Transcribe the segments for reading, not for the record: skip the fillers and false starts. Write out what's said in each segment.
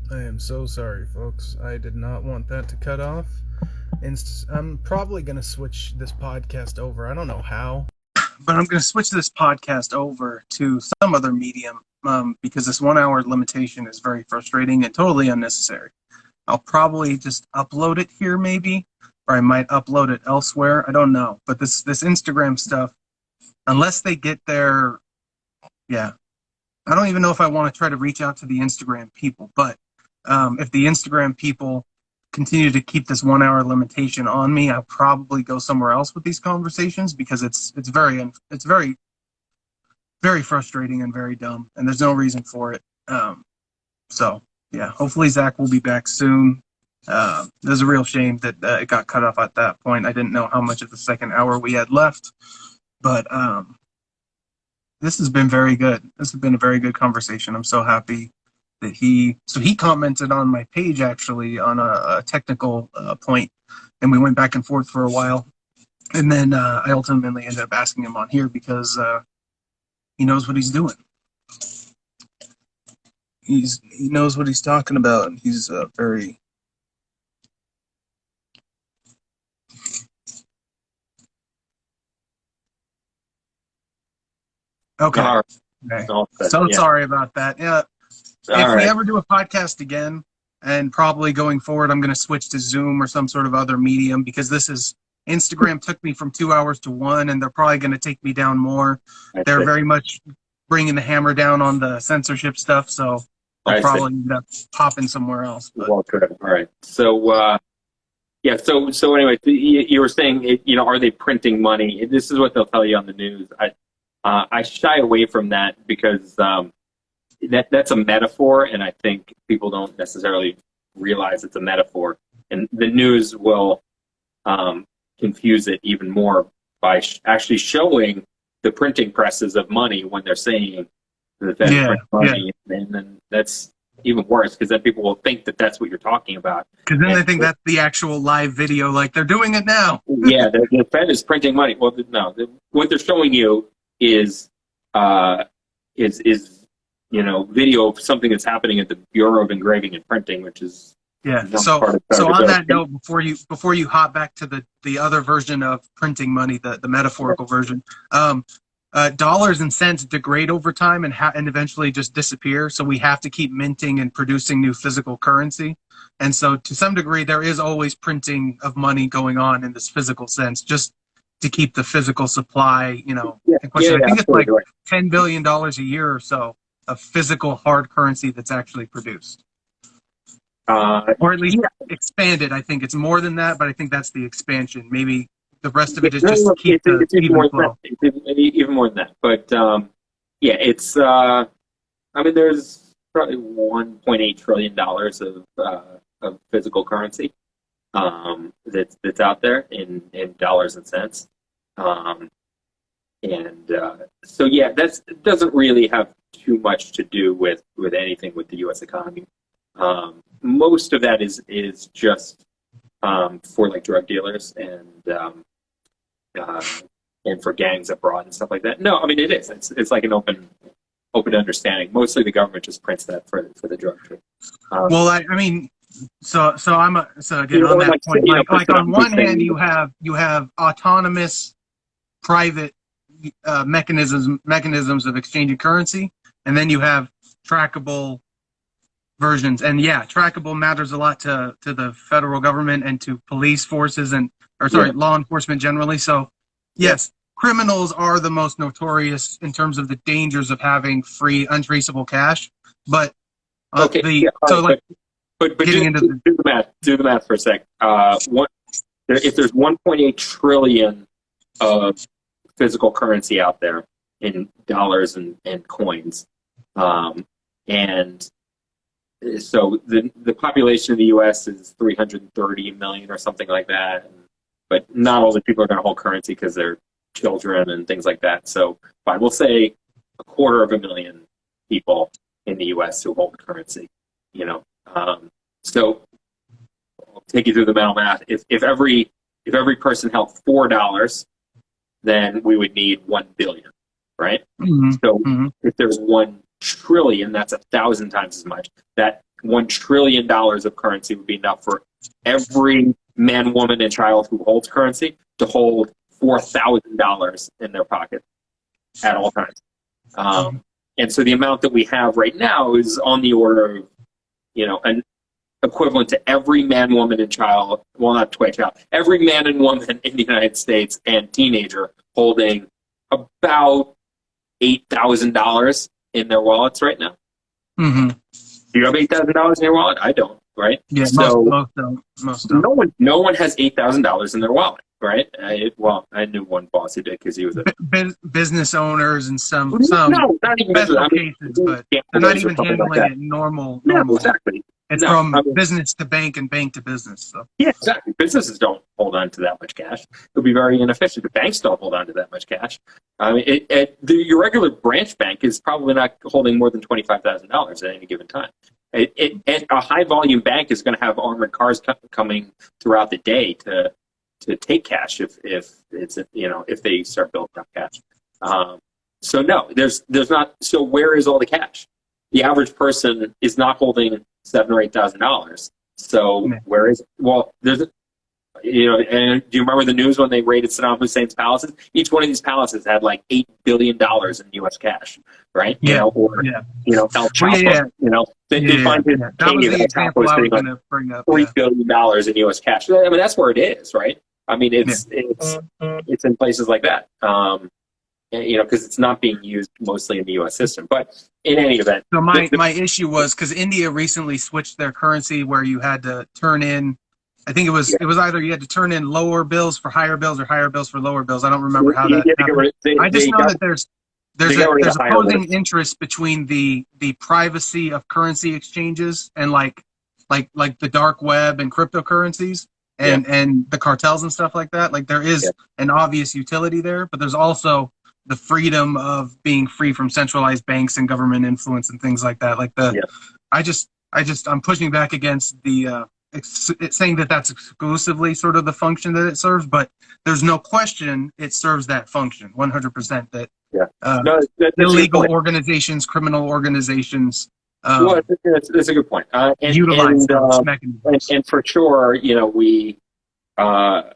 I am so sorry, folks. I did not want that to cut off. I'm probably going to switch this podcast over. I don't know how, but I'm going to switch this podcast over to some other medium because this 1 hour limitation is very frustrating and totally unnecessary. I'll probably just upload it here, maybe, or I might upload it elsewhere. I don't know. But this Instagram stuff, unless they get their, yeah, I don't even know if I want to try to reach out to the Instagram people, but if the Instagram people continue to keep this 1 hour limitation on me, I'll probably go somewhere else with these conversations because it's very very frustrating and very dumb, and there's no reason for it. So yeah, hopefully Zack will be back soon. It was a real shame that it got cut off at that point. I didn't know how much of the second hour we had left, but this has been very good. This has been a very good conversation. I'm so happy that he commented on my page actually on a technical point, and we went back and forth for a while, and then I ultimately ended up asking him on here because he knows what he's doing. He knows what he's talking about. He's very. Okay. Okay. So sorry about that. Yeah. If we ever do a podcast again, and probably going forward, I'm going to switch to Zoom or some sort of other medium because Instagram took me from 2 hours to 1, and they're probably going to take me down more. They're very much bringing the hammer down on the censorship stuff, so I'll probably end up popping somewhere else. But. Well, good. All right. So, yeah. So anyway, you were saying, are they printing money? This is what they'll tell you on the news. I shy away from that because that's a metaphor, and I think people don't necessarily realize it's a metaphor. And the news will confuse it even more by actually showing the printing presses of money when they're saying that that's print money. Yeah. And then that's even worse because then people will think that that's what you're talking about. Because then they think that's the actual live video, like they're doing it now. Yeah, the Fed is printing money. Well, no, what they're showing you is video of something that's happening at the Bureau of Engraving and Printing, which is So on that note, before you hop back to the other version of printing money, the metaphorical version, dollars and cents degrade over time and eventually just disappear. So we have to keep minting and producing new physical currency. And so to some degree, there is always printing of money going on in this physical sense, just to keep the physical supply, in question. I think it's like $10 billion a year or so of physical hard currency that's actually produced. Or at least expanded. I think it's more than that, but I think that's the expansion. Maybe the rest of it is just to keep the even flow. Even more than that. But it's there's probably $1.8 trillion of physical currency that's out there in dollars and cents. That doesn't really have too much to do with anything with the U.S. economy. Most of that is just for like drug dealers and for gangs abroad and stuff like that. No, I mean it is. It's like an open understanding. Mostly the government just prints that for the drug trade. So again on that point, like on one hand you have autonomous private mechanisms of exchanging currency, and then you have trackable versions. And trackable matters a lot to the federal government and to police forces law enforcement generally. So yes, criminals are the most notorious in terms of the dangers of having free, untraceable cash. But but do the math for a sec. If there's 1.8 trillion of physical currency out there in dollars and coins, and so the population of the U.S. is 330 million or something like that, but not all the people are going to hold currency because they're children and things like that. So fine, we'll say 250,000 people in the U.S. who hold currency. So I'll take you through the mental math. If every person held $4, then we would need 1 billion, right? Mm-hmm. So if there's 1 trillion, that's 1,000 times as much. That $1 trillion of currency would be enough for every man, woman, and child who holds currency to hold $4,000 in their pocket at all times. And so the amount that we have right now is on the order of, an equivalent to every man, woman, and child, well, not toy child, every man and woman in the United States and teenager holding about $8,000 in their wallets right now. Mm-hmm. Do you have $8,000 in your wallet? I don't, right? Yeah, so most don't. No one has $8,000 in their wallet, right? I knew one boss who did because he was a business owners and some no, not even special cases, but they're not even handling it normal. No, exactly. It's from business to bank and bank to business. So. Yeah, exactly. Businesses don't hold on to that much cash. It would be very inefficient. The banks don't hold on to that much cash. Your regular branch bank is probably not holding more than $25,000 at any given time. And a high volume bank is going to have armored cars coming throughout the day to take cash if they start building up cash. So no, there's not. So where is all the cash? The average person is not holding $7,000 or $8,000. So where is it? Well, there's and do you remember the news when they raided Saddam Hussein's palaces? Each one of these palaces had like $8 billion in U.S. cash, right? Yeah. El Chapo. They find his that was the example I was going to bring up. $3 billion in U.S. cash. I mean, that's where it is, right? I mean, it's in places like that. Because it's not being used mostly in the U.S. system. But in any event, so my issue was because India recently switched their currency where you had to turn in. I think it was either you had to turn in lower bills for higher bills or higher bills for lower bills. I don't remember how that happened. I just know that there's opposing interest between the privacy of currency exchanges and like the dark web and cryptocurrencies and the cartels and stuff like that. Like there is an obvious utility there, but there's also the freedom of being free from centralized banks and government influence and things like that. Like I'm pushing back against the saying that that's exclusively sort of the function that it serves, but there's no question it serves that function 100%. That illegal organizations, criminal organizations. That's a good point. Utilize those mechanisms. And for sure, we live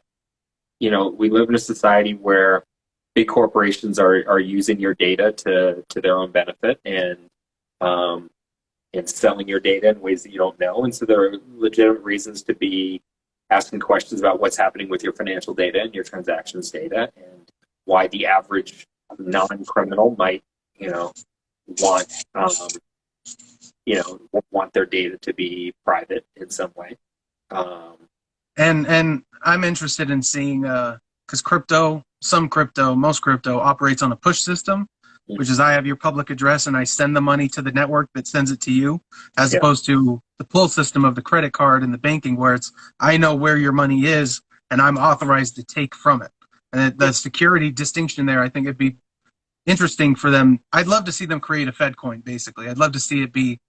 in a society where big corporations are using your data to their own benefit and selling your data in ways that you don't know. And so there are legitimate reasons to be asking questions about what's happening with your financial data and your transactions data and why the average non-criminal might, want their data to be private in some way. And I'm interested in seeing, because most crypto operates on a push system, which is I have your public address and I send the money to the network that sends it to you, as opposed to the pull system of the credit card and the banking where it's I know where your money is and I'm authorized to take from it. And the security distinction there, I think it'd be interesting for them. I'd love to see them create a Fed coin, basically. I'd love to see it be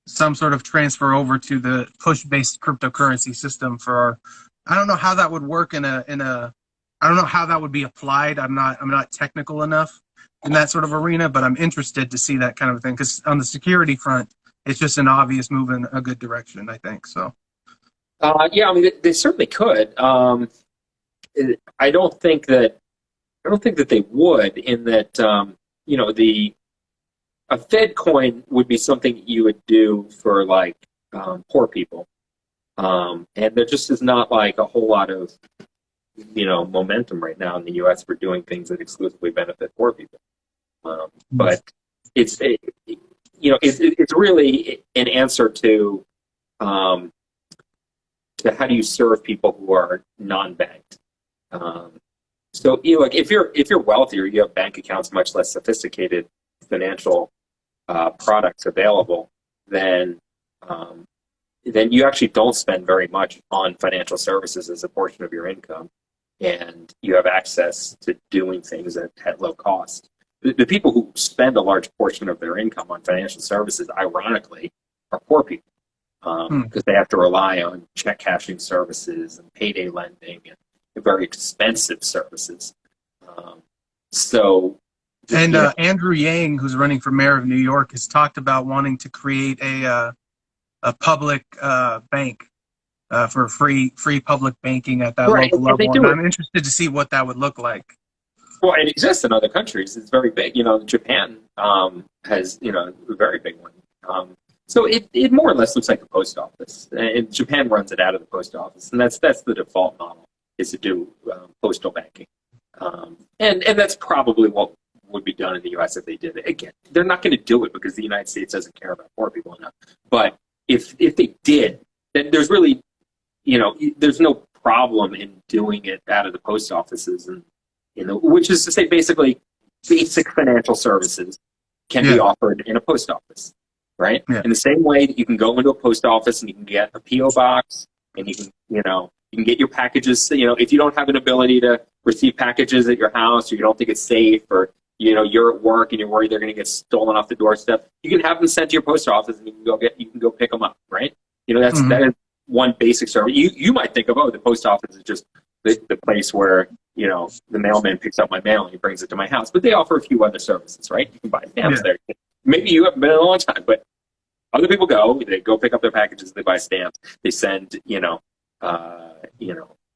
some sort of transfer over to the push-based cryptocurrency system I don't know how that would work I don't know how that would be applied. I'm not technical enough in that sort of arena, but I'm interested to see that kind of thing because on the security front, it's just an obvious move in a good direction, I think. So, they certainly could. I don't think that they would. In that, a Fed coin would be something you would do for like poor people, and there just is not like a whole lot of momentum right now in the U.S. for doing things that exclusively benefit poor people. But it's really an answer to how do you serve people who are non-banked. So if you're wealthier, you have bank accounts, much less sophisticated financial products available, then you actually don't spend very much on financial services as a portion of your income, and you have access to doing things at low cost. The people who spend a large portion of their income on financial services, ironically, are poor people because they have to rely on check cashing services and payday lending and very expensive services. Andrew Yang, who's running for mayor of New York, has talked about wanting to create a a public bank for free public banking at that Right, local and they level. And do it. I'm interested to see what that would look like. Well, it exists in other countries. It's very big. Japan has a very big one. So it more or less looks like a post office. And Japan runs it out of the post office, and that's the default model is to do postal banking. And that's probably what would be done in the U.S. if they did it. Again, they're not going to do it because the United States doesn't care about poor people enough. But if they did, then there's really there's no problem in doing it out of the post offices, and which is to say, basically, basic financial services can be offered in a post office, right? Yeah. In the same way that you can go into a post office and you can get a PO box, and you can get your packages. If you don't have an ability to receive packages at your house, or you don't think it's safe, or you're at work and you're worried they're going to get stolen off the doorstep, you can have them sent to your post office, and you can go pick them up, right? That is one basic service. You might think of, the post office is just the place where the mailman picks up my mail and he brings it to my house. But they offer a few other services, right? You can buy stamps there. Maybe you haven't been in a long time, but other people they go pick up their packages, they buy stamps, they send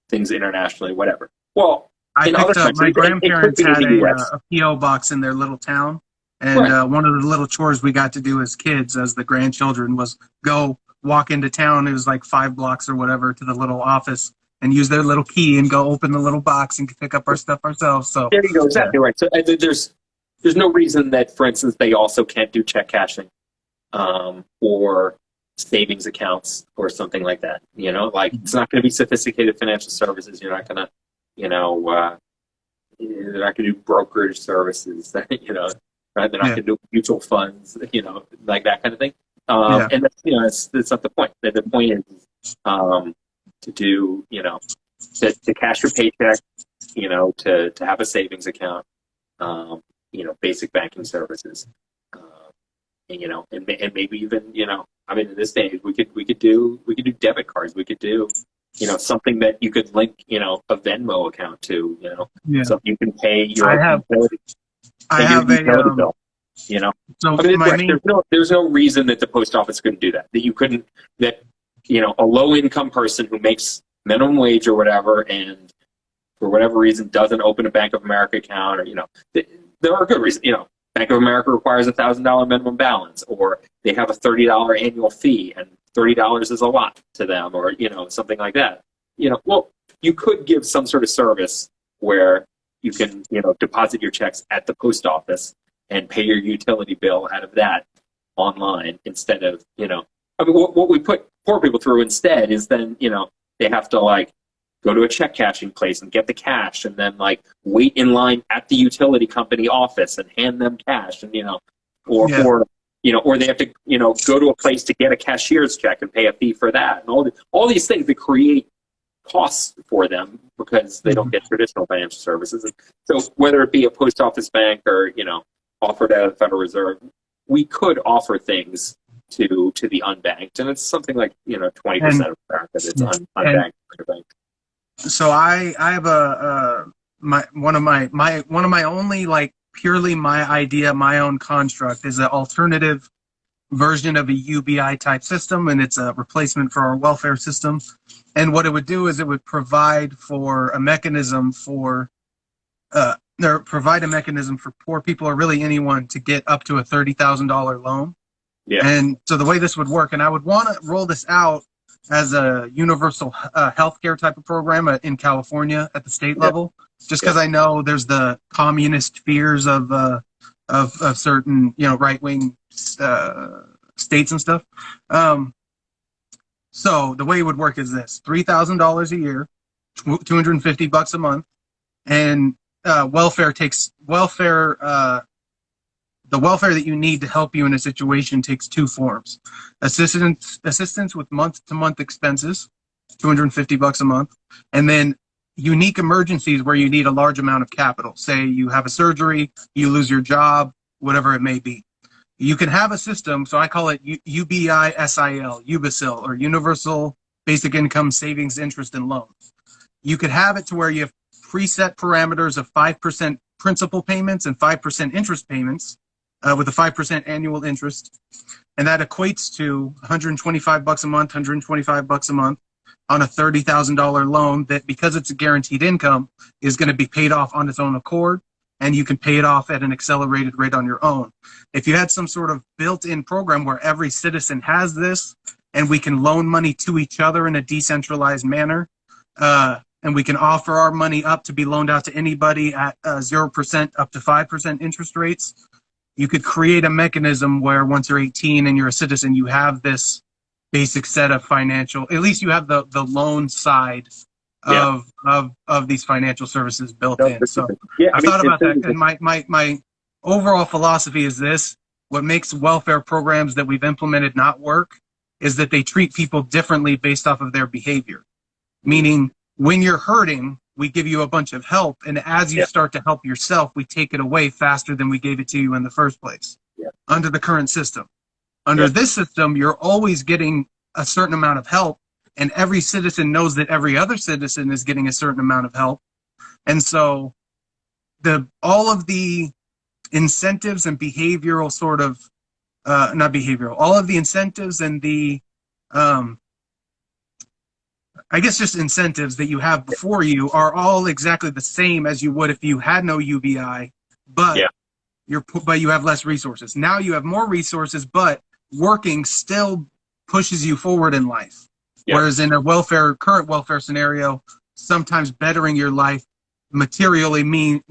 things internationally, whatever. Well, I picked up, my grandparents had a PO box in their little town, and one of the little chores we got to do as kids, as the grandchildren, was go walk into town. It was like 5 blocks or whatever to the little office, and use their little key and go open the little box and pick up our stuff ourselves. So there you go, exactly right. So there's no reason that, for instance, they also can't do check cashing, or savings accounts or something like that. It's not going to be sophisticated financial services. You're not going to, they're not going to do brokerage services. Right? They're not going to do mutual funds. Like that kind of thing. And that's not the point. The point is to do, to cash your paycheck, to have a savings account, basic banking services, and maybe even, in this day we could do debit cards. We could do, something that you could link, a Venmo account to, so you can pay your utility bill. So there's no reason that the post office couldn't do that. That you couldn't. That a low income person who makes minimum wage or whatever, and for whatever reason doesn't open a Bank of America account, or there are good reasons. Bank of America requires $1,000 minimum balance, or they have a $30 annual fee, and $30 is a lot to them, or something like that. Well, you could give some sort of service where you can deposit your checks at the post office and pay your utility bill out of that online instead of what we put poor people through instead is then they have to go to a check cashing place and get the cash, and then wait in line at the utility company office and hand them cash, and or they have to go to a place to get a cashier's check and pay a fee for that, and all these things that create costs for them because they don't get traditional financial services. And so whether it be a post office bank or offered out of the Federal Reserve, we could offer things to the unbanked, and it's something like 20% of America that's unbanked. So I have one of my only purely my idea, my own construct is an alternative version of a UBI type system, and it's a replacement for our welfare system. And what it would do is it would provide for a mechanism for poor people, or really anyone, to get up to a $30,000 loan. Yeah. And so the way this would work, and I would want to roll this out as a universal healthcare type of program in California at the state level, just because I know there's the communist fears of certain right-wing states and stuff. So the way it would work is this: $3,000 a year, $250 a month, and the welfare that you need to help you in a situation takes 2 forms: assistance with month-to-month expenses, $250 a month, and then unique emergencies where you need a large amount of capital. Say you have a surgery, you lose your job, whatever it may be. You can have a system, so I call it UBISIL, or Universal Basic Income Savings, Interest, and Loans. You could have it to where you have preset parameters of 5% principal payments and 5% interest payments with a 5% annual interest. And that equates to $125 a month, $125 a month on a $30,000 loan that, because it's a guaranteed income, is going to be paid off on its own accord, and you can pay it off at an accelerated rate on your own. If you had some sort of built-in program where every citizen has this, and we can loan money to each other in a decentralized manner, and we can offer our money up to be loaned out to anybody at 0% up to 5% interest rates, you could create a mechanism where once you're 18 and you're a citizen, you have this basic set of financial, at least you have the loan side of these financial services built in. So I thought about that, and my overall philosophy is this: what makes welfare programs that we've implemented not work is that they treat people differently based off of their behavior. Meaning, when you're hurting, we give you a bunch of help, and as you start to help yourself, we take it away faster than we gave it to you in the first place. Under the current system. Under this system, you're always getting a certain amount of help, and every citizen knows that every other citizen is getting a certain amount of help. And so all of the incentives and behavioral sort of, not behavioral, all of the incentives and the, I guess just incentives that you have before you are all exactly the same as you would if you had no UBI, but you have less resources. Now you have more resources, but working still pushes you forward in life. Whereas in a current welfare scenario, sometimes bettering your life materially means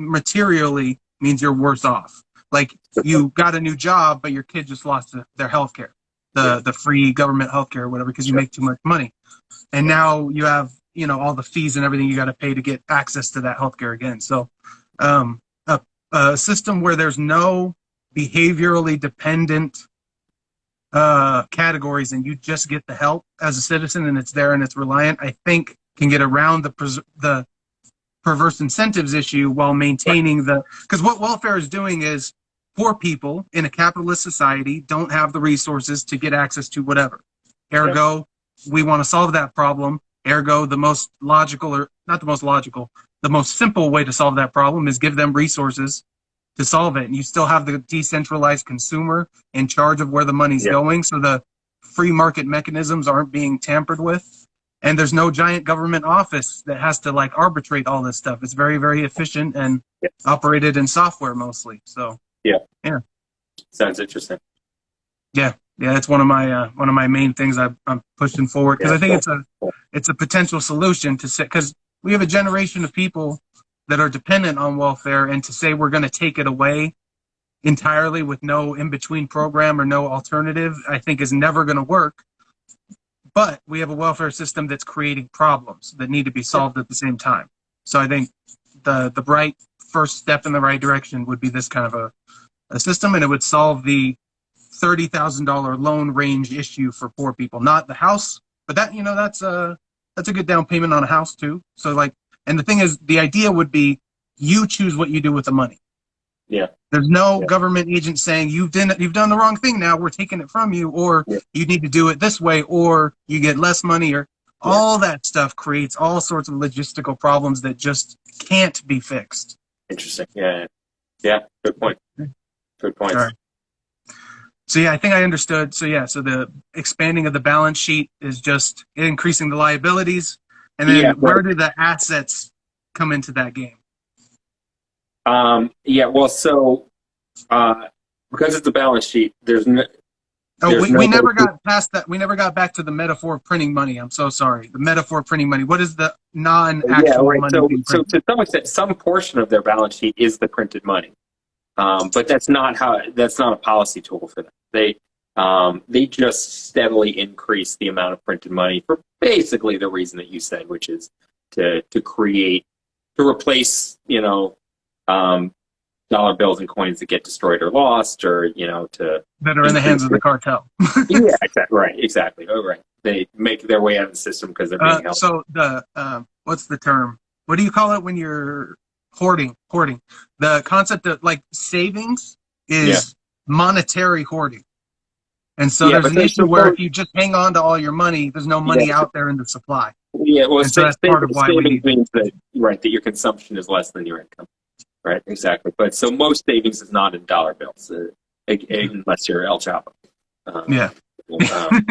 you're worse off. Like, you got a new job, but your kid just lost their health care, the free government health care or whatever, because you make too much money. And now you have, all the fees and everything you got to pay to get access to that healthcare again. So a system where there's no behaviorally dependent categories and you just get the help as a citizen and it's there and it's reliant, I think can get around the perverse incentives issue while maintaining because what welfare is doing is poor people in a capitalist society don't have the resources to get access to whatever. Ergo, we want to solve that problem. Ergo, the most logical, or not the most logical, the most simple way to solve that problem is give them resources to solve it. And you still have the decentralized consumer in charge of where the money's going, so the free market mechanisms aren't being tampered with. And there's no giant government office that has to arbitrate all this stuff. It's very, very efficient and operated in software mostly. So yeah. Sounds interesting. Yeah, that's one of my main things I'm pushing forward, because I think it's a potential solution to say, because we have a generation of people that are dependent on welfare, and to say we're going to take it away entirely with no in-between program or no alternative, I think is never going to work. But we have a welfare system that's creating problems that need to be solved at the same time. So I think the right first step in the right direction would be this kind of a system, and it would solve the $30,000 loan range issue for poor people. Not the house, but that's a good down payment on a house too. So and the thing is, the idea would be you choose what you do with the money. There's no government agent saying you've done the wrong thing, now we're taking it from you, or you need to do it this way, or you get less money, or all that stuff creates all sorts of logistical problems that just can't be fixed. Interesting. Yeah. Good point. Good point. All right. So I think I understood. So so the expanding of the balance sheet is just increasing the liabilities, and then where do the assets come into that game? Well, so because it's a balance sheet, we never got past that. We never got back to the metaphor of printing money. I'm so sorry. The metaphor of printing money. What is the non-actual money? So to some extent, some portion of their balance sheet is the printed money. But that's not a policy tool for them. They just steadily increase the amount of printed money for basically the reason that you said, which is to replace, dollar bills and coins that get destroyed or lost, or, that are in the hands of the cartel. Exactly. Oh, right. They make their way out of the system because they're being held. So what's the term? What do you call it when you're hoarding? The concept of savings is monetary hoarding. And so there's an issue where if you just hang on to all your money, there's no money out there in the supply. Yeah, well, so that's part of why savings means that your consumption is less than your income. Right, exactly. But so most savings is not in dollar bills. unless you're El Chapo. Yeah. Um,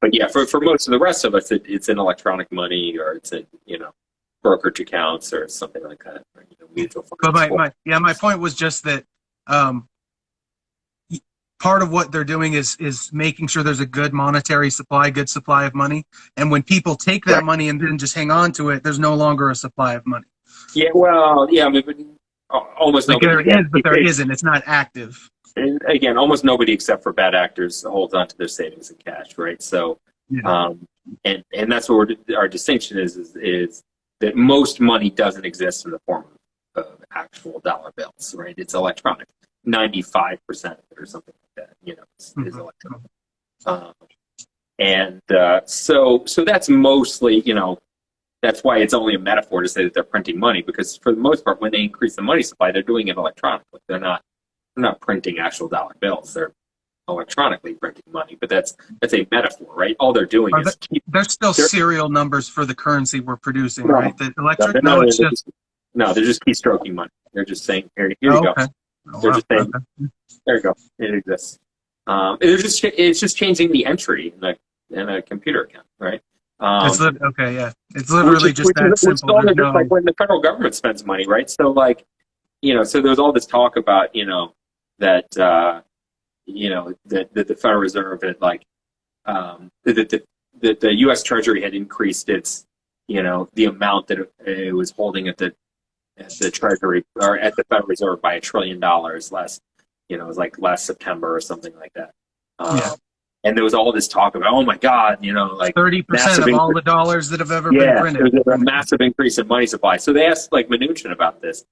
but yeah, for most of the rest of us, it's in electronic money, or it's in brokerage accounts or something like that. Or, mutual funds. But my point was just that part of what they're doing is making sure there's a good monetary supply, good supply of money. And when people take that money and then just hang on to it, there's no longer a supply of money. Yeah, well, yeah, I mean, almost like nobody. There is, but there isn't. It's not active. And again, almost nobody except for bad actors holds on to their savings in cash, right? So, and that's what our distinction is that most money doesn't exist in the form of actual dollar bills, right? It's electronic. 95% of it or something like that, is electronic. So that's mostly, that's why it's only a metaphor to say that they're printing money, because for the most part, when they increase the money supply, they're doing it electronically. They're not printing actual dollar bills. They're electronically printing money, but that's a metaphor, right? All they're doing is there's still serial numbers for the currency we're producing, right? The electric, they're just keystroking money. They're just saying, here you go. Okay. They're just saying, there you go, it exists. It's just changing the entry in a computer account, right? It's literally just that simple. Just like when the federal government spends money, right? So like, so there's all this talk about, that that the Federal Reserve had that the U.S. Treasury had increased its, the amount that it was holding at the Treasury or at the Federal Reserve by $1 trillion last, it was like last September or something like that. And there was all this talk about, oh my God, like 30% of all the dollars that have ever been printed. There was a massive increase in money supply. So they asked like Mnuchin about this.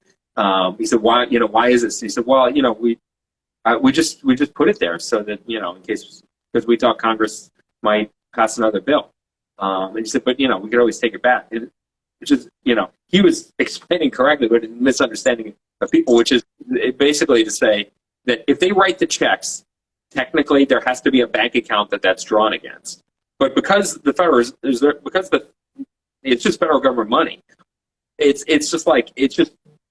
He said, why is this? He said, well, we just put it there so that, in case, because we thought Congress might pass another bill. And he said, but, we could always take it back. And which is, he was explaining correctly, but misunderstanding of people, which is basically to say that if they write the checks, technically there has to be a bank account that's drawn against. But because the federal it's just federal government money, it's just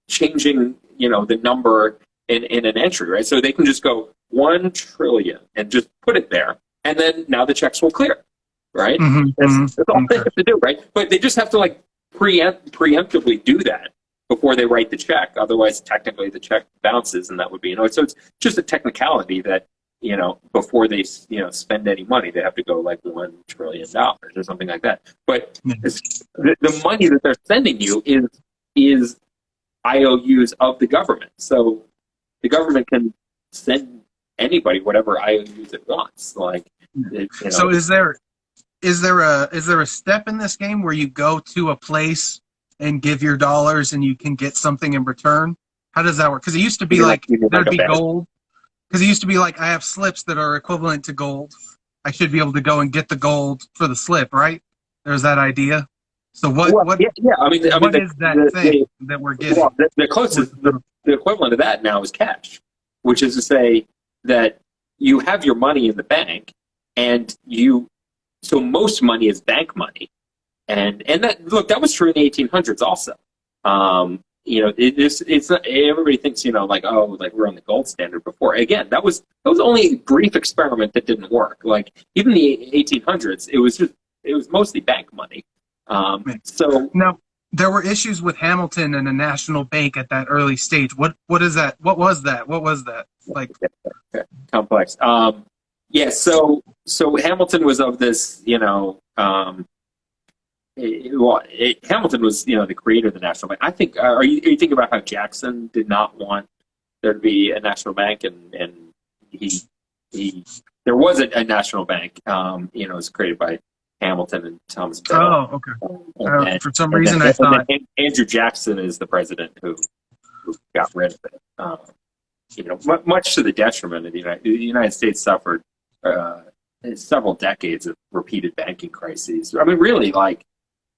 changing, the number in an entry, right? So they can just go 1 trillion and just put it there, and then now the checks will clear, right? That's all they have to do, right? But they just have to preemptively do that before they write the check. Otherwise, technically, the check bounces, and that would be, so it's just a technicality that, before they, spend any money, they have to go like $1 trillion or something like that. But the money that they're sending you is IOUs of the government. So the government can send anybody whatever IOUs it wants. So is there a step in this game where you go to a place and give your dollars and you can get something in return? How does that work? Because it used to be there'd be gold. Because it used to be I have slips that are equivalent to gold. I should be able to go and get the gold for the slip, right? There's that idea. So what is that thing that we're getting? Well, the closest, the equivalent of that now is cash, which is to say that you have your money in the bank, and so most money is bank money, and that was true in the 1800s also. It's not, everybody thinks we're on the gold standard before. Again, that was only a brief experiment that didn't work. Even the 1800s, it was mostly bank money. So now there were issues with Hamilton and a national bank at that early stage. What is that? What was that? Complex. So Hamilton was of this, Hamilton was, the creator of the national bank. I think, are you thinking about how Jackson did not want there to be a national bank, and there was a national bank, it was created by Hamilton and Thomas Bell. Oh, okay. For some reason, I thought Andrew Jackson is the president who got rid of it. Much to the detriment of the United States suffered several decades of repeated banking crises. I mean, really,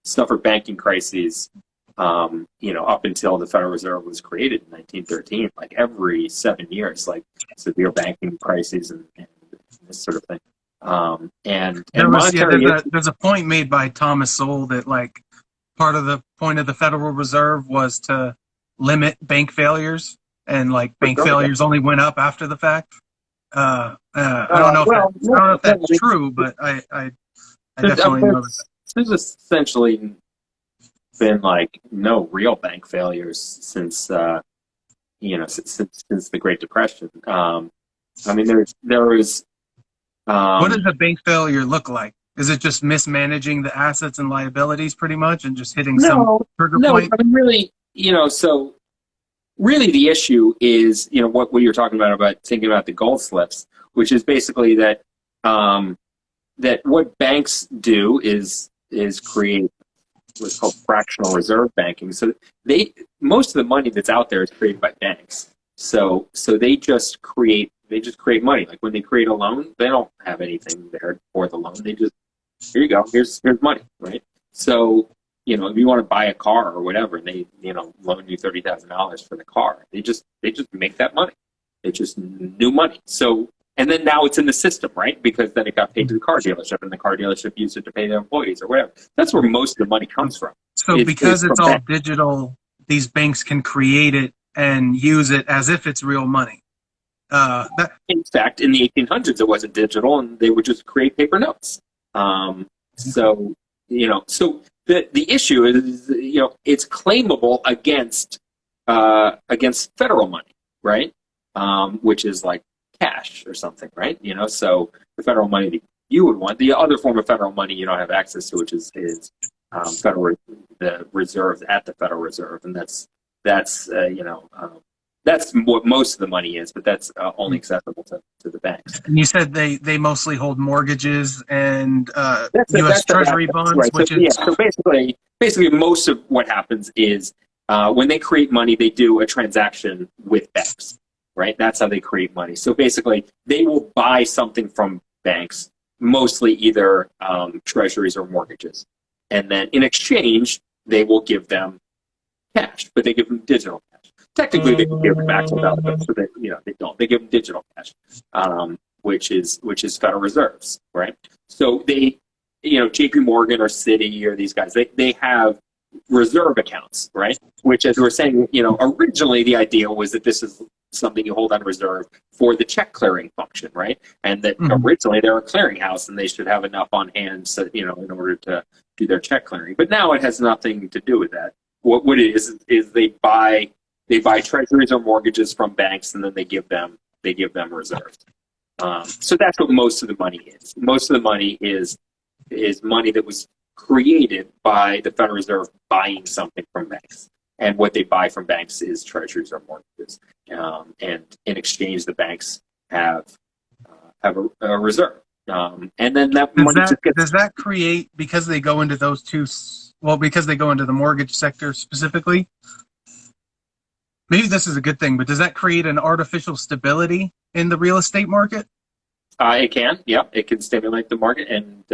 suffered banking crises, up until the Federal Reserve was created in 1913. Every 7 years, severe banking crises and this sort of thing. There's a point made by Thomas Sowell that part of the point of the Federal Reserve was to limit bank failures. and like bank sure, failures only went up after the fact. I don't know if well, I don't know if that's I mean, true, but I there's, definitely know that. there's essentially been like no real bank failures since since the Great Depression. I mean, there is. What does a bank failure look like? Is it just mismanaging the assets and liabilities pretty much and just hitting some No, trigger no. point? I mean, really, so really the issue is, what you're talking about thinking about the gold slips, which is basically that that what banks do is create what's called fractional reserve banking. So most of the money that's out there is created by banks. So they just create money. Like when they create a loan, they don't have anything there for the loan. They just, here you go, here's money, right? So if you want to buy a car or whatever, and they loan you $30,000 for the car, they just make that money. It's just new money. So, and then now it's in the system, right? Because then it got paid to the car dealership, and the car dealership used it to pay their employees or whatever. That's where most of the money comes from. So because it's all digital, these banks can create it and use it as if it's real money. In fact, in the 1800s, it wasn't digital, and they would just create paper notes. So the issue is, it's claimable against federal money, right? Which is like cash or something, right? So the federal money that you would want. The other form of federal money you don't have access to, which is the reserves at the Federal Reserve, and that's what most of the money is, but that's only accessible to the banks. And you said they mostly hold mortgages and U.S. Treasury bonds, right. which is... So basically most of what happens is when they create money, they do a transaction with banks, right? That's how they create money. So basically, they will buy something from banks, mostly either treasuries or mortgages. And then in exchange, they will give them cash, but they give them digital cash. Technically, they can give them actual dollars, but they don't. They give them digital cash, which is Federal Reserves, right? So they, J.P. Morgan or Citi or these guys, they have reserve accounts, right? Which, as we were saying, originally the idea was that this is something you hold on reserve for the check clearing function, right? And that originally they're a clearinghouse and they should have enough on hand, so in order to do their check clearing. But now it has nothing to do with that. What it is they buy treasuries or mortgages from banks, and then they give them reserves. So that's what most of the money is. Most of the money is money that was created by the Federal Reserve buying something from banks. And what they buy from banks is treasuries or mortgages. And in exchange, the banks have a reserve. And then that money does that create, because they go into those two, because they go into the mortgage sector specifically, maybe this is a good thing, but does that create an artificial stability in the real estate market? It can, yeah. It can stimulate the market, and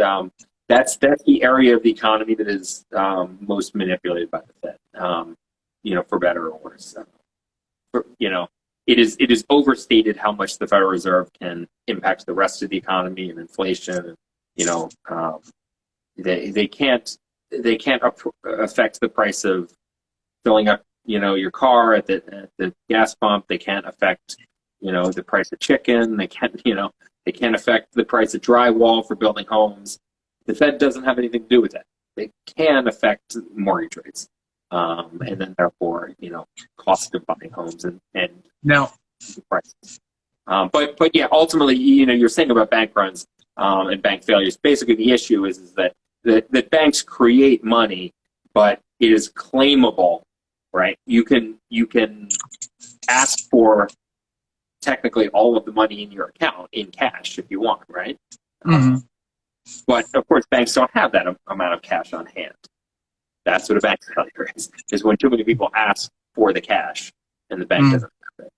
that's the area of the economy that is most manipulated by the Fed, for better or worse. It is overstated how much the Federal Reserve can impact the rest of the economy and inflation. They can't affect the price of filling up your car at the gas pump. They can't affect the price of chicken. They can't affect the price of drywall for building homes. The Fed doesn't have anything to do with that. They can affect mortgage rates, and then therefore cost of buying homes and now prices. But yeah, ultimately, you're saying about bank runs and bank failures. Basically, the issue is that the banks create money, but it is claimable, right? You can ask for technically all of the money in your account in cash if you want, right? But of course, banks don't have that amount of cash on hand. That's what a bank failure is when too many people ask for the cash and the bank doesn't have it.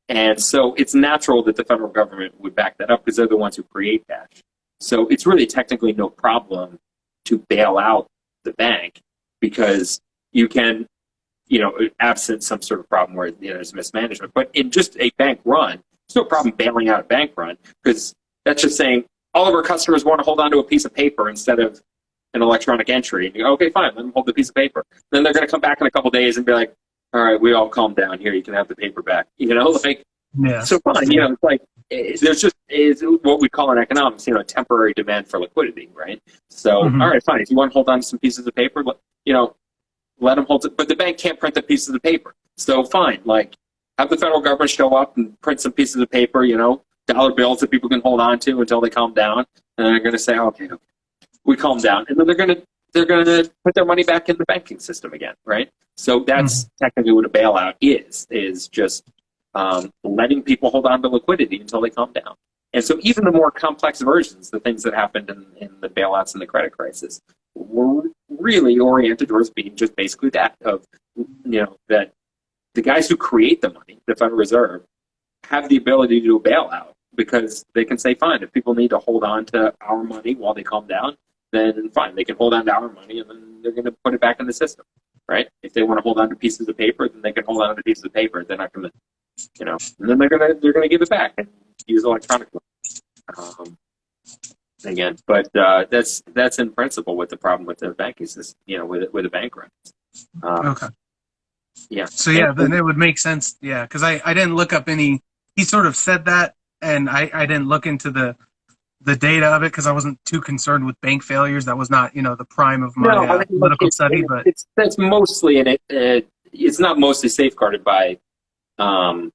And so it's natural that the federal government would back that up because they're the ones who create cash. So it's really technically no problem to bail out the bank because you can, absent some sort of problem where there's mismanagement. But in just a bank run, there's no problem bailing out a bank run because that's just saying all of our customers want to hold on to a piece of paper instead of an electronic entry. And you go, okay, fine, let them hold the piece of paper. Then they're going to come back in a couple of days and be like, all right, we all calm down here. You can have the paper back. Yeah. So fine. It's like there's just is what we call in economics, temporary demand for liquidity, right? So, all right, fine. If you want to hold on to some pieces of paper, let them hold it. But the bank can't print the pieces of paper. So fine, like have the federal government show up and print some pieces of paper, dollar bills that people can hold on to until they calm down. And they're going to say, okay, we calm down, and then they're going to put their money back in the banking system again, right? So that's technically what a bailout is just letting people hold on to liquidity until they calm down. And so even the more complex versions, the things that happened in the bailouts and the credit crisis, were really oriented towards being just basically that that the guys who create the money, the Federal Reserve, have the ability to do a bailout because they can say, fine, if people need to hold on to our money while they calm down, then fine, they can hold on to our money and then they're going to put it back in the system, right? If they want to hold on to pieces of paper, then they can hold on to pieces of paper. They're not going to, and then they're going to give it back and use electronic money. Again, but that's in principle what the problem with the banking system, with the bank runs. Okay. Yeah. So then it would make sense. Yeah, because I didn't look up any. He sort of said that, and I didn't look into the data of it because I wasn't too concerned with bank failures. That was not the prime of my political study. But that's mostly in it. It's not mostly safeguarded by the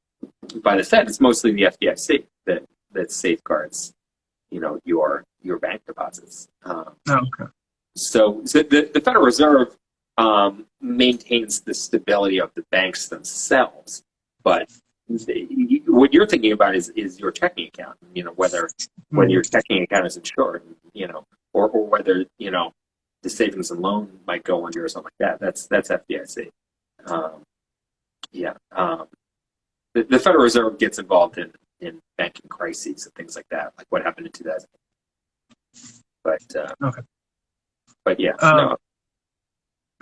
Fed. It's mostly the FDIC that safeguards your bank deposits. Okay. So the Federal Reserve maintains the stability of the banks themselves, but what you're thinking about is your checking account. Whether your checking account is insured, or whether the savings and loan might go under or something like that. That's FDIC. The Federal Reserve gets involved in banking crises and things like that, like what happened in 2000. But okay. But yeah. No.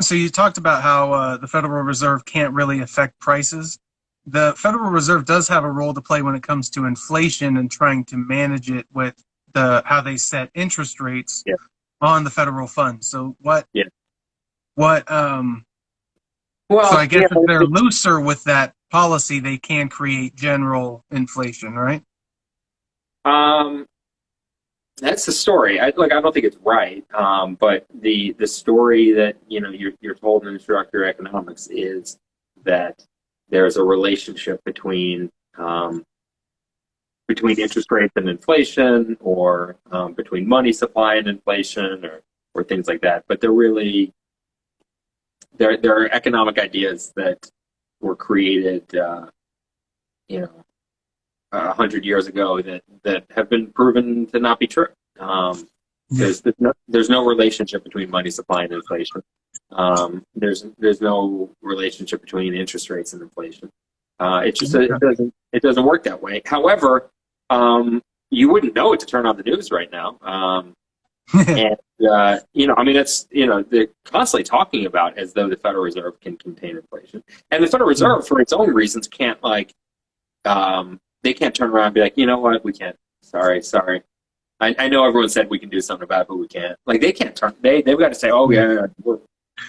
So you talked about how the Federal Reserve can't really affect prices. The Federal Reserve does have a role to play when it comes to inflation and trying to manage it with how they set interest rates on the federal funds. So what? Yeah. Well, so I guess if they're looser with that policy, they can create general inflation, right? That's the story. I don't think it's right. But the story that you're told in introductory economics is that there's a relationship between interest rates and inflation, or between money supply and inflation, or things like that. But there are economic ideas that were created 100 years ago that have been proven to not be true. There's no relationship between money supply and inflation. There's no relationship between interest rates and inflation. It doesn't work that way. However, you wouldn't know it to turn on the news right now. And that's they're constantly talking about as though the Federal Reserve can contain inflation, and the Federal Reserve, for its own reasons, can't they can't turn around and be like, you know what, we can't. Sorry. I know everyone said we can do something about it, but we can't. Like they can't turn. They've got to say, oh yeah,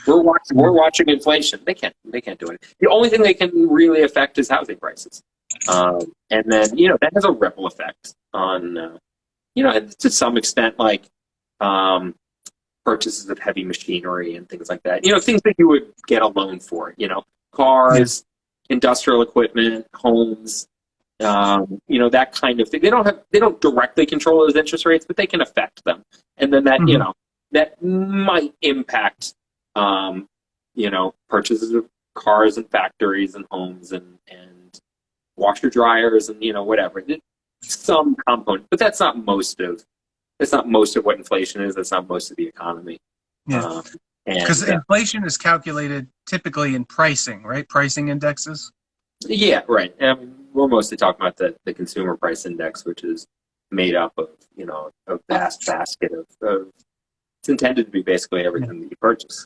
we're watching inflation. They can't do it. The only thing they can really affect is housing prices, and then that has a ripple effect on to some extent like purchases of heavy machinery and things like that. Things that you would get a loan for. Cars, industrial equipment, homes. That kind of thing. They don't directly control those interest rates, but they can affect them. And then that, that might impact, purchases of cars and factories and homes and washer dryers and, whatever. Some component, but that's not most of what inflation is. That's not most of the economy. Yeah. Because inflation is calculated typically in pricing, right? Pricing indexes. Yeah, right. We're mostly talking about the consumer price index, which is made up of a vast basket of it's intended to be basically everything that you purchase,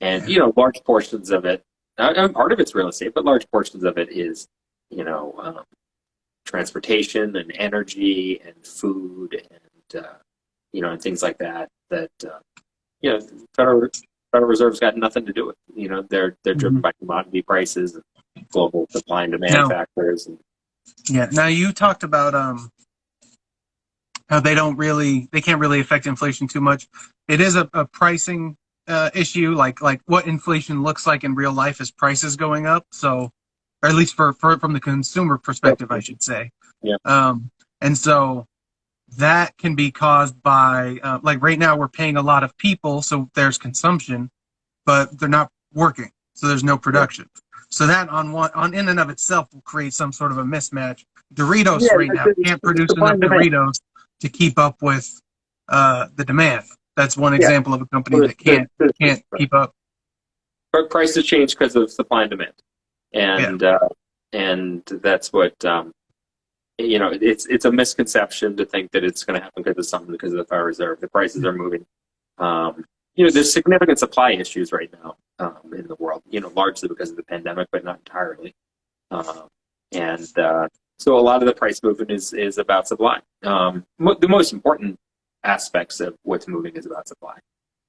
and large portions of it. Part of it's real estate, but large portions of it is transportation and energy and food and and things like that. That Federal Reserve's got nothing to do with it. They're driven by commodity prices and global supply and demand factors. Now you talked about how they can't really affect inflation too much. It is a pricing issue, like what inflation looks like in real life is prices going up. So, or at least from the consumer perspective, I should say. Yeah. And so that can be caused by, like right now we're paying a lot of people, so there's consumption, but they're not working, so there's no production. So that in and of itself will create some sort of a mismatch. Doritos right now can't produce enough Doritos to keep up with the demand. That's one example of a company that can't keep up. Prices change because of supply and demand, and that's what It's a misconception to think that it's going to happen because of the Federal Reserve. The prices are moving. There's significant supply issues right now in the world. Largely because of the pandemic, but not entirely. So a lot of the price movement is about supply. The most important aspects of what's moving is about supply.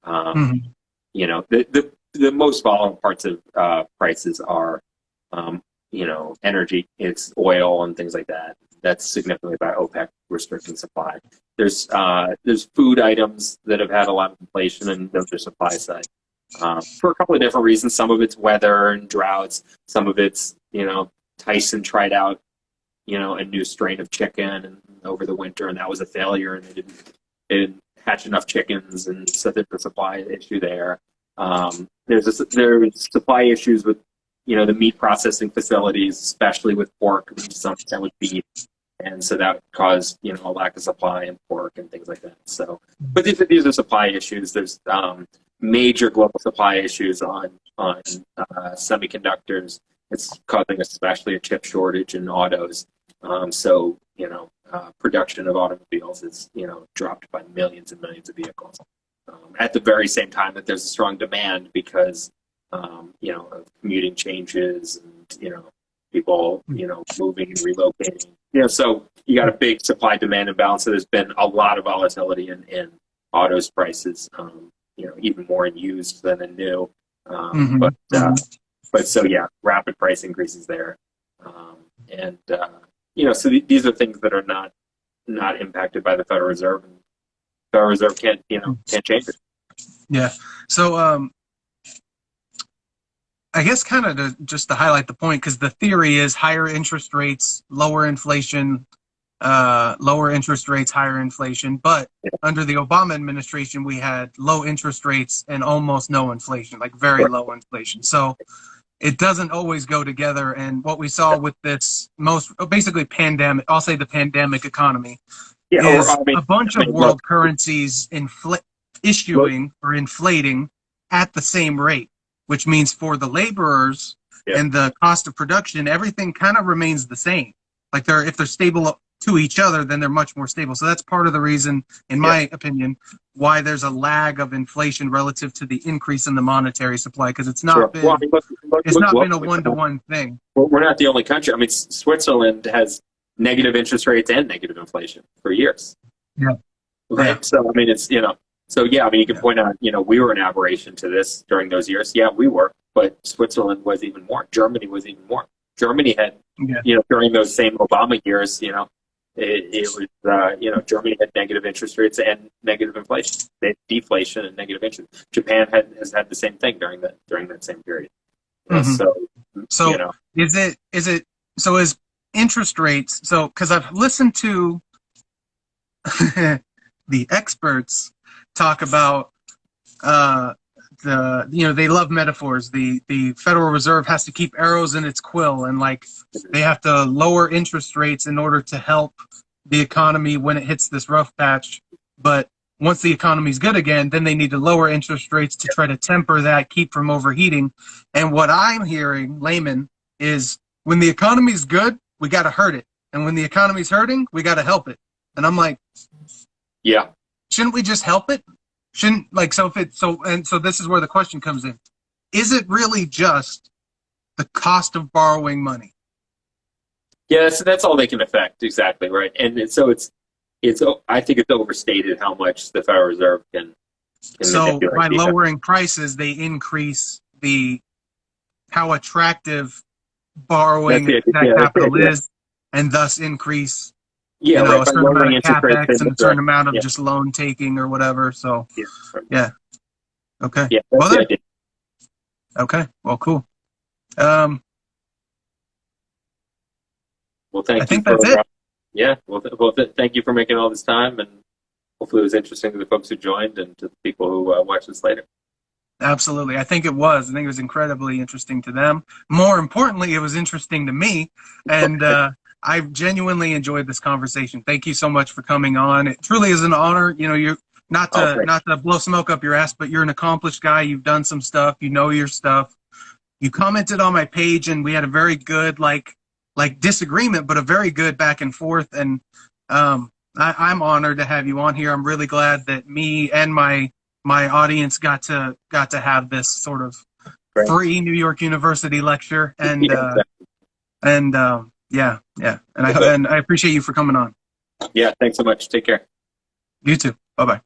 The most volatile parts of prices are, energy. It's oil and things like that. That's significantly by OPEC restricting supply. There's food items that have had a lot of inflation, and those are supply side for a couple of different reasons. Some of it's weather and droughts. Some of it's Tyson tried out a new strain of chicken over the winter, and that was a failure, and they didn't hatch enough chickens, and so there's a supply issue there. There's supply issues with the meat processing facilities, especially with pork, and to some extent with beef. And so that caused, a lack of supply in pork and things like that. So, but these are supply issues. There's major global supply issues on semiconductors. It's causing especially a chip shortage in autos. Production of automobiles is, dropped by millions and millions of vehicles. At the very same time that there's a strong demand because, of commuting changes and, people, moving and relocating. So you got a big supply-demand imbalance. So there's been a lot of volatility in autos prices, even more in used than in new. Rapid price increases there. So these are things that are not impacted by the Federal Reserve. And the Federal Reserve can't change it. Yeah. So, I guess kind of just to highlight the point, because the theory is higher interest rates, lower inflation, lower interest rates, higher inflation. But under the Obama administration, we had low interest rates and almost no inflation, like very low inflation. So it doesn't always go together. And what we saw with this basically pandemic, I'll say the pandemic economy, is a bunch of world currencies issuing or inflating at the same rate, which means for the laborers and the cost of production, everything kind of remains the same. Like if they're stable to each other, then they're much more stable. So that's part of the reason, in my opinion, why there's a lag of inflation relative to the increase in the monetary supply, because it's not been a one-to-one thing. Well, we're not the only country. I mean, Switzerland has negative interest rates and negative inflation for years. Yeah. Right. Yeah. So I mean, it's So yeah, I mean, you can point out, we were an aberration to this during those years. Yeah, we were, but Switzerland was even more. Germany was even more. Germany had, during those same Obama years, it was, Germany had negative interest rates and negative inflation. They had deflation and negative interest. Japan has had the same thing during that same period. So is interest rates? So because I've listened to the experts talk about they love metaphors. The Federal Reserve has to keep arrows in its quill, and like they have to lower interest rates in order to help the economy when it hits this rough patch. But once the economy's good again, then they need to lower interest rates to try to temper that, keep from overheating. And what I'm hearing, layman, is when the economy's good, we got to hurt it, and when the economy's hurting, we got to help it. And I'm like, yeah. Shouldn't we just help it? So this is where the question comes in. Is it really just the cost of borrowing money? Yeah, that's all they can affect, exactly, right. And so I think it's overstated how much the Federal Reserve can So by lowering prices, they increase how attractive borrowing that capital is, and thus increase a certain amount of capex and a certain amount of just loan taking or whatever. So okay. Yeah, that's the idea. Okay. Well, cool. Well, I think that's it. Yeah. Well, thank you for making all this time, and hopefully it was interesting to the folks who joined and to the people who watch this later. Absolutely. I think it was. I think it was incredibly interesting to them. More importantly, it was interesting to me. And I genuinely enjoyed this conversation. Thank you so much for coming on. It truly is an honor. You're not to blow smoke up your ass, but you're an accomplished guy. You've done some stuff. You know your stuff. You commented on my page, and we had a very good like disagreement, but a very good back and forth. And I'm honored to have you on here. I'm really glad that me and my audience got to have this sort of free New York University lecture, and and I appreciate you for coming on. Yeah, thanks so much. Take care. You too. Bye bye.